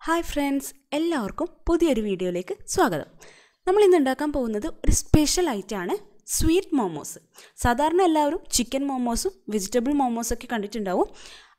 Hi friends, എല്ലാവർക്കും പുതിയൊരു വീഡിയോയിലേക്ക് സ്വാഗതം. നമ്മൾ ഇന്ന് ഉണ്ടാക്കാൻ പോകുന്നത് ഒരു സ്പെഷ്യൽ ഐറ്റം ആണ് സ്വീറ്റ് മോമോസ്. സാധാരണ എല്ലാവരും ചിക്കൻ മോമോസും വെജിറ്റബിൾ മോമോസും ഒക്കെ കണ്ടിട്ടുണ്ടാവും.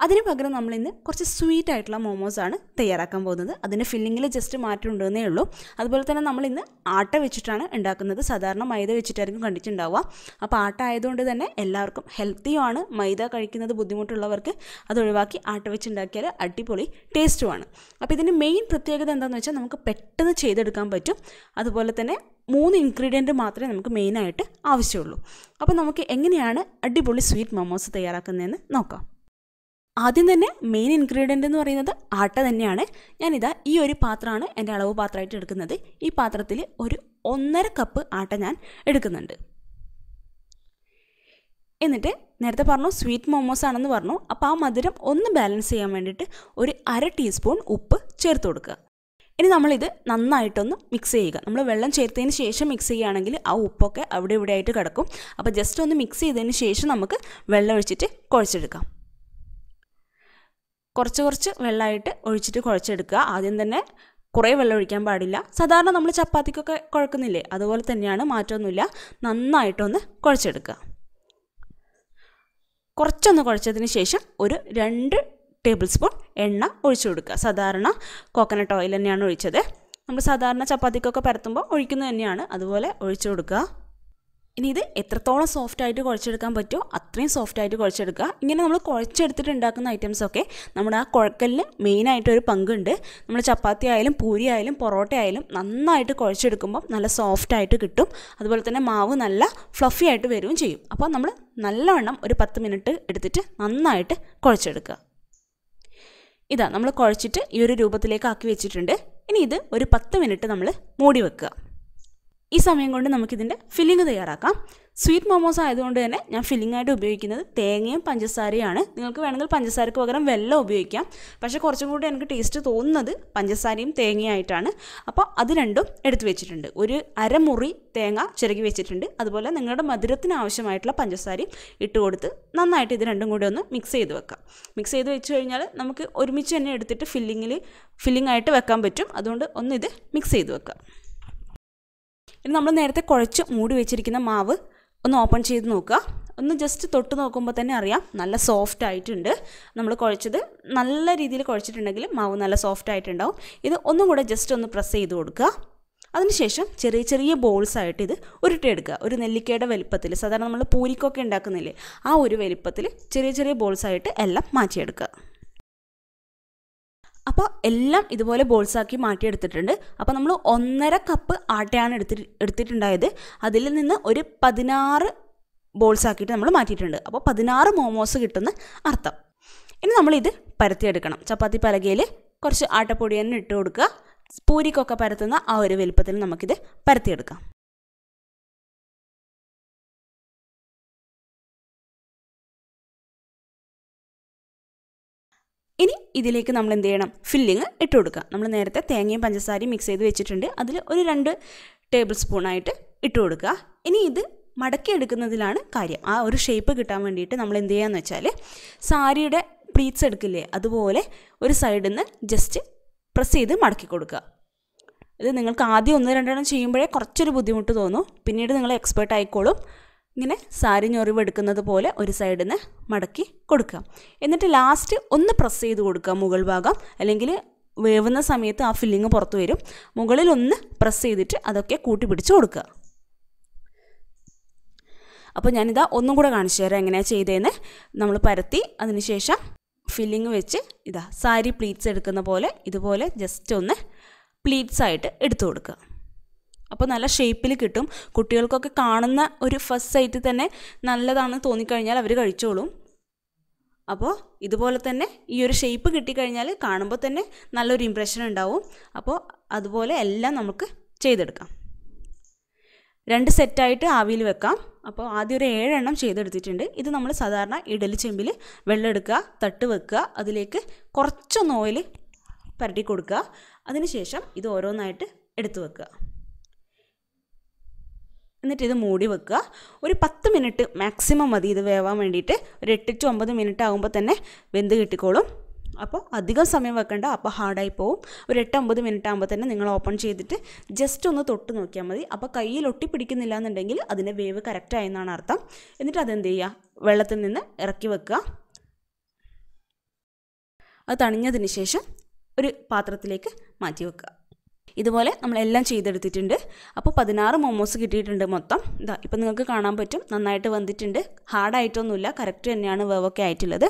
അതിനു പകരം നമ്മൾ ഇന്ന് കുറച്ച് സ്വീറ്റ് ആയിട്ടുള്ള മോമോസ് ആണ് തയ്യാറാക്കാൻ പോകുന്നത്. അതിന്റെ ഫില്ലിംഗിൽ ജസ്റ്റ് മാറ്റം ഉണ്ടെന്നേ ഉള്ളൂ. അതുപോലെ തന്നെ നമ്മൾ ഇന്ന് ആട്ട വെച്ചിട്ടാണ് ഉണ്ടാക്കുന്നത്. സാധാരണ മൈദ വെച്ചിട്ടായിരിക്കും കണ്ടിട്ടുണ്ടാവുക. അപ്പോൾ ആട്ട ആയതുകൊണ്ട് തന്നെ എല്ലാവർക്കും ഹെൽത്തിയുമാണ്. മൈദ കഴിക്കുന്നത് ബുദ്ധിമുട്ടുള്ളവർക്ക് അത് ഒഴിവാക്കി ആട്ട വെച്ച് ഉണ്ടാക്കിയാൽ അടിപൊളി ടേസ്റ്റുമാണ്. അപ്പോൾ ഇതിന്റെ മെയിൻ പ്രത്യേകത എന്താണെന്ന് വെച്ചാൽ നമുക്ക് പെട്ടെന്ന് ചെയ്തെടുക്കാൻ പറ്റും. അതുപോലെ തന്നെ 3 ഇൻഗ്രീഡിയൻറ്റ് മാത്രമേ നമുക്ക് മെയിനായിട്ട് ആവശ്യമുള്ളൂ. അപ്പോൾ നമുക്ക് എങ്ങനെയാണ് അടിപൊളി സ്വീറ്റ് മോമോസ് തയ്യാറാക്കുന്നതെന്ന് നോക്കാം. ആദ്യം തന്നെ മെയിൻ ഇൻഗ്രീഡിയൻ്റ് എന്ന് പറയുന്നത് ആട്ട തന്നെയാണ്. ഞാനിതാ ഈ ഒരു പാത്രമാണ് എൻ്റെ അളവ് പാത്രമായിട്ട് എടുക്കുന്നത്. ഈ പാത്രത്തിൽ ഒരു 1.5 കപ്പ് ആട്ട ഞാൻ എടുക്കുന്നുണ്ട്. എന്നിട്ട് നേരത്തെ പറഞ്ഞു സ്വീറ്റ് മോമോസ് ആണെന്ന് പറഞ്ഞു. അപ്പോൾ ആ മധുരം ഒന്ന് ബാലൻസ് ചെയ്യാൻ വേണ്ടിയിട്ട് ഒരു 1/2 ടീസ്പൂൺ ഉപ്പ് ചേർത്ത് കൊടുക്കുക. ഇനി നമ്മളിത് നന്നായിട്ടൊന്ന് മിക്സ് ചെയ്യുക. നമ്മൾ വെള്ളം ചേർത്തതിന് ശേഷം മിക്സ് ചെയ്യുകയാണെങ്കിൽ ആ ഉപ്പൊക്കെ അവിടെ ഇവിടെ ആയിട്ട് കിടക്കും. അപ്പോൾ ജസ്റ്റ് ഒന്ന് മിക്സ് ചെയ്തതിന് ശേഷം നമുക്ക് വെള്ളം ഒഴിച്ചിട്ട് കുഴച്ചെടുക്കാം. കുറച്ച് വെള്ളമായിട്ട് ഒഴിച്ചിട്ട് കുഴച്ചെടുക്കുക. ആദ്യം തന്നെ കുറേ വെള്ളം ഒഴിക്കാൻ പാടില്ല. സാധാരണ നമ്മൾ ചപ്പാത്തിക്കൊക്കെ കുഴക്കുന്നില്ലേ, അതുപോലെ തന്നെയാണ്, മാറ്റമൊന്നുമില്ല. നന്നായിട്ടൊന്ന് കുഴച്ചെടുക്കുക. കുറച്ചൊന്ന് കുഴച്ചതിന് ശേഷം ഒരു 2 ടേബിൾ സ്പൂൺ എണ്ണ ഒഴിച്ചു കൊടുക്കുക. സാധാരണ കോക്കനട്ട് ഓയിൽ തന്നെയാണ് ഒഴിച്ചത്. നമ്മൾ സാധാരണ ചപ്പാത്തിക്കൊക്കെ പരത്തുമ്പോൾ ഒഴിക്കുന്നത് തന്നെയാണ്, അതുപോലെ ഒഴിച്ചു കൊടുക്കുക. ഇനി ഇത് എത്രത്തോളം സോഫ്റ്റായിട്ട് കുഴച്ചെടുക്കാൻ പറ്റുമോ അത്രയും സോഫ്റ്റായിട്ട് കുഴച്ചെടുക്കുക. ഇങ്ങനെ നമ്മൾ കുഴച്ചെടുത്തിട്ട് ഉണ്ടാക്കുന്ന ഐറ്റംസൊക്കെ നമ്മുടെ ആ കുഴക്കലിന് മെയിനായിട്ടൊരു പങ്കുണ്ട്. നമ്മൾ ചപ്പാത്തി ആയാലും പൂരി ആയാലും പൊറോട്ട ആയാലും നന്നായിട്ട് കുഴച്ചെടുക്കുമ്പോൾ നല്ല സോഫ്റ്റായിട്ട് കിട്ടും. അതുപോലെ തന്നെ മാവ് നല്ല ഫ്ലഫി ആയിട്ട് വരികയും ചെയ്യും. അപ്പോൾ നമ്മൾ നല്ലവണ്ണം ഒരു 10 മിനിറ്റ് എടുത്തിട്ട് നന്നായിട്ട് കുഴച്ചെടുക്കുക. ഇതാ നമ്മൾ കുഴച്ചിട്ട് ഈ ഒരു രൂപത്തിലേക്ക് ആക്കി വെച്ചിട്ടുണ്ട്. ഇനി ഇത് ഒരു 10 മിനിറ്റ് നമ്മൾ മൂടി വെക്കുക. ഈ സമയം കൊണ്ട് നമുക്കിതിൻ്റെ ഫില്ലിങ് തയ്യാറാക്കാം. സ്വീറ്റ് മോമോസ് ആയതുകൊണ്ട് തന്നെ ഞാൻ ഫില്ലിങ്ങായിട്ട് ഉപയോഗിക്കുന്നത് തേങ്ങയും പഞ്ചസാരയാണ്. നിങ്ങൾക്ക് വേണമെങ്കിൽ പഞ്ചസാരക്ക് പകരം വെള്ളം ഉപയോഗിക്കാം. പക്ഷേ കുറച്ചും കൂടി എനിക്ക് ടേസ്റ്റ് തോന്നുന്നത് പഞ്ചസാരയും തേങ്ങയായിട്ടാണ്. അപ്പോൾ അത് രണ്ടും എടുത്തു വെച്ചിട്ടുണ്ട്. ഒരു 1/2 മുറി തേങ്ങ ചിരകി വെച്ചിട്ടുണ്ട്. അതുപോലെ നിങ്ങളുടെ മധുരത്തിന് ആവശ്യമായിട്ടുള്ള പഞ്ചസാരയും ഇട്ട് കൊടുത്ത് നന്നായിട്ട് ഇത് രണ്ടും കൂടി ഒന്ന് മിക്സ് ചെയ്ത് വെക്കാം. മിക്സ് ചെയ്ത് വെച്ച് കഴിഞ്ഞാൽ നമുക്ക് ഒരുമിച്ച് തന്നെ എടുത്തിട്ട് ഫില്ലിങ്ങായിട്ട് വെക്കാൻ പറ്റും. അതുകൊണ്ട് ഒന്നിത് മിക്സ് ചെയ്ത് വെക്കാം. ഇനി നമ്മൾ നേരത്തെ കുഴച്ച് മൂടി വെച്ചിരിക്കുന്ന മാവ് ഒന്ന് ഓപ്പൺ ചെയ്ത് നോക്കുക. ഒന്ന് ജസ്റ്റ് തൊട്ട് നോക്കുമ്പോൾ തന്നെ അറിയാം നല്ല സോഫ്റ്റ് ആയിട്ടുണ്ട്. നമ്മൾ കുഴച്ചത് നല്ല രീതിയിൽ കുഴച്ചിട്ടുണ്ടെങ്കിൽ മാവ് നല്ല സോഫ്റ്റ് ആയിട്ടുണ്ടാവും. ഇത് ഒന്നും കൂടെ ജസ്റ്റ് ഒന്ന് പ്രസ് ചെയ്ത് കൊടുക്കുക. അതിനുശേഷം ചെറിയ ചെറിയ ബോൾസ് ആയിട്ട് ഇത് ഉരുട്ടിയെടുക്കുക. ഒരു നെല്ലിക്കയുടെ വലിപ്പത്തിൽ, സാധാരണ നമ്മൾ പൂരിക്കൊക്കെ ഉണ്ടാക്കുന്നില്ലേ ആ ഒരു വലിപ്പത്തിൽ ചെറിയ ചെറിയ ബോൾസ് ആയിട്ട് എല്ലാം മാറ്റിയെടുക്കുക. അപ്പോൾ എല്ലാം ഇതുപോലെ ബോൾസാക്കി മാറ്റിയെടുത്തിട്ടുണ്ട്. അപ്പോൾ നമ്മൾ 1.5 കപ്പ് ആട്ടയാണ് എടുത്തിട്ടുണ്ടായത്. അതിൽ നിന്ന് ഒരു 16 ബോൾസാക്കിയിട്ട് നമ്മൾ മാറ്റിയിട്ടുണ്ട്. അപ്പോൾ 16 മോമോസ് കിട്ടുന്ന അർത്ഥം. ഇനി നമ്മളിത് പരത്തിയെടുക്കണം. ചപ്പാത്തി പലകയിൽ കുറച്ച് ആട്ടപ്പൊടി തന്നെ ഇട്ട് കൊടുക്കുക. പൂരിക്കൊക്കെ പരത്തുന്ന ആ ഒരു വലുപ്പത്തിൽ നമുക്കിത് പരത്തിയെടുക്കാം. ഇനി ഇതിലേക്ക് നമ്മൾ എന്ത് ചെയ്യണം, ഫില്ലിങ് ഇട്ട് കൊടുക്കുക. നമ്മൾ നേരത്തെ തേങ്ങയും പഞ്ചസാരയും മിക്സ് ചെയ്ത് വെച്ചിട്ടുണ്ട്. അതിൽ ഒരു 2 ടേബിൾ സ്പൂണായിട്ട് ഇട്ട് കൊടുക്കുക. ഇനി ഇത് മടക്കി എടുക്കുന്നതിലാണ് കാര്യം. ആ ഒരു ഷേപ്പ് കിട്ടാൻ വേണ്ടിയിട്ട് നമ്മൾ എന്ത് ചെയ്യാന്ന് വെച്ചാൽ സാരിയുടെ പ്ലീറ്റ്സ് എടുക്കില്ലേ, അതുപോലെ ഒരു സൈഡിൽ നിന്ന് ജസ്റ്റ് പ്രസ് ചെയ്ത് മടക്കി കൊടുക്കുക. ഇത് നിങ്ങൾക്ക് ആദ്യം 1-2 ചെയ്യുമ്പോഴേ കുറച്ചൊരു ബുദ്ധിമുട്ട് തോന്നും. പിന്നീട് നിങ്ങൾ എക്സ്പേർട്ട് ആയിക്കോളും. ഇങ്ങനെ സാരി ഞൊറിവെടുക്കുന്നത് പോലെ ഒരു സൈഡിൽ നിന്ന് മടക്കി കൊടുക്കുക. എന്നിട്ട് ലാസ്റ്റ് ഒന്ന് പ്രസ് ചെയ്ത് കൊടുക്കുക മുകൾ ഭാഗം, അല്ലെങ്കിൽ വേവുന്ന സമയത്ത് ആ ഫില്ലിങ് പുറത്ത് വരും. മുകളിൽ ഒന്ന് പ്രസ് ചെയ്തിട്ട് അതൊക്കെ കൂട്ടി പിടിച്ച് കൊടുക്കുക. അപ്പോൾ ഞാനിതാ ഒന്നും കൂടെ കാണിച്ചു തരാം എങ്ങനെയാണ് ചെയ്തതെന്ന്. നമ്മൾ പരത്തി അതിനുശേഷം ഫില്ലിങ് വെച്ച് ഇതാ സാരി പ്ലീറ്റ്സ് എടുക്കുന്ന പോലെ ഇതുപോലെ ജസ്റ്റ് ഒന്ന് പ്ലീറ്റ്സ് ആയിട്ട് എടുത്തു കൊടുക്കുക. അപ്പോൾ നല്ല ഷേപ്പിൽ കിട്ടും. കുട്ടികൾക്കൊക്കെ കാണുന്ന ഒരു ഫസ്റ്റ് സൈറ്റിൽ തന്നെ നല്ലതാണെന്ന് തോന്നിക്കഴിഞ്ഞാൽ അവർ കഴിച്ചോളും. അപ്പോൾ ഇതുപോലെ തന്നെ ഈ ഒരു ഷേപ്പ് കിട്ടിക്കഴിഞ്ഞാൽ കാണുമ്പോൾ തന്നെ നല്ലൊരു ഇമ്പ്രഷൻ ഉണ്ടാവും. അപ്പോൾ അതുപോലെ എല്ലാം നമുക്ക് ചെയ്തെടുക്കാം. 2 സെറ്റായിട്ട് ആവിയിൽ വെക്കാം. അപ്പോൾ ആദ്യം ഒരു 7 എണ്ണം ചെയ്തെടുത്തിട്ടുണ്ട്. ഇത് നമ്മൾ സാധാരണ ഇഡലി ചെമ്പിൽ വെള്ളം എടുക്കുക, തട്ട് വെക്കുക, അതിലേക്ക് കുറച്ചൊന്ന് ഓയിൽ പരട്ടി കൊടുക്കുക. അതിനുശേഷം ഇത് ഓരോന്നായിട്ട് എടുത്തു വെക്കുക. എന്നിട്ട് ഇത് മൂടി വെക്കുക. ഒരു 10 മിനിറ്റ് മാക്സിമം മതി ഇത് വേവാൻ വേണ്ടിയിട്ട്. ഒരു 8 to 9 മിനിറ്റ് ആകുമ്പോൾ തന്നെ വെന്ത് കിട്ടിക്കോളും. അപ്പോൾ അധികം സമയം വെക്കണ്ട, അപ്പോൾ ഹാർഡായി പോവും. ഒരു 8-9 മിനിറ്റ് ആകുമ്പോൾ തന്നെ നിങ്ങൾ ഓപ്പൺ ചെയ്തിട്ട് ജസ്റ്റ് ഒന്ന് തൊട്ട് നോക്കിയാൽ മതി. അപ്പോൾ കയ്യിൽ ഒട്ടിപ്പിടിക്കുന്നില്ല എന്നുണ്ടെങ്കിൽ അതിൻ്റെ വേവ് കറക്റ്റായി എന്നാണ് അർത്ഥം. എന്നിട്ട് അതെന്ത് ചെയ്യുക, വെള്ളത്തിൽ നിന്ന് ഇറക്കി വെക്കുക. അത് തണിഞ്ഞതിന് ശേഷം ഒരു പാത്രത്തിലേക്ക് മാറ്റി വെക്കുക. ഇതുപോലെ നമ്മളെല്ലാം ചെയ്തെടുത്തിട്ടുണ്ട്. അപ്പോൾ 16 മോമോസ് കിട്ടിയിട്ടുണ്ട് മൊത്തം. ഇതാ ഇപ്പോൾ നിങ്ങൾക്ക് കാണാൻ പറ്റും, നന്നായിട്ട് വന്നിട്ടുണ്ട്. ഹാർഡായിട്ടൊന്നുമില്ല, കറക്റ്റ് തന്നെയാണ് വേവൊക്കെ ആയിട്ടുള്ളത്.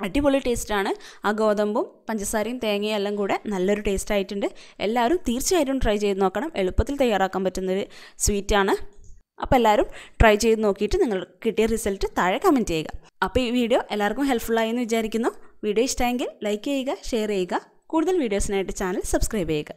അടിപൊളി ടേസ്റ്റാണ്. ആ ഗോതമ്പും പഞ്ചസാരയും തേങ്ങയും എല്ലാം കൂടെ നല്ലൊരു ടേസ്റ്റ് ആയിട്ടുണ്ട്. എല്ലാവരും തീർച്ചയായിട്ടും ട്രൈ ചെയ്ത് നോക്കണം. എളുപ്പത്തിൽ തയ്യാറാക്കാൻ പറ്റുന്നൊരു സ്വീറ്റാണ്. അപ്പോൾ എല്ലാവരും ട്രൈ ചെയ്ത് നോക്കിയിട്ട് നിങ്ങൾ കിട്ടിയ റിസൾട്ട് താഴെ കമൻറ്റ് ചെയ്യുക. അപ്പോൾ ഈ വീഡിയോ എല്ലാവർക്കും ഹെൽപ്ഫുള്ളായി എന്ന് വിചാരിക്കുന്നു. വീഡിയോ ഇഷ്ടമെങ്കിൽ ലൈക്ക് ചെയ്യുക, ഷെയർ ചെയ്യുക. കൂടുതൽ വീഡിയോസിനായിട്ട് ചാനൽ സബ്സ്ക്രൈബ് ചെയ്യുക.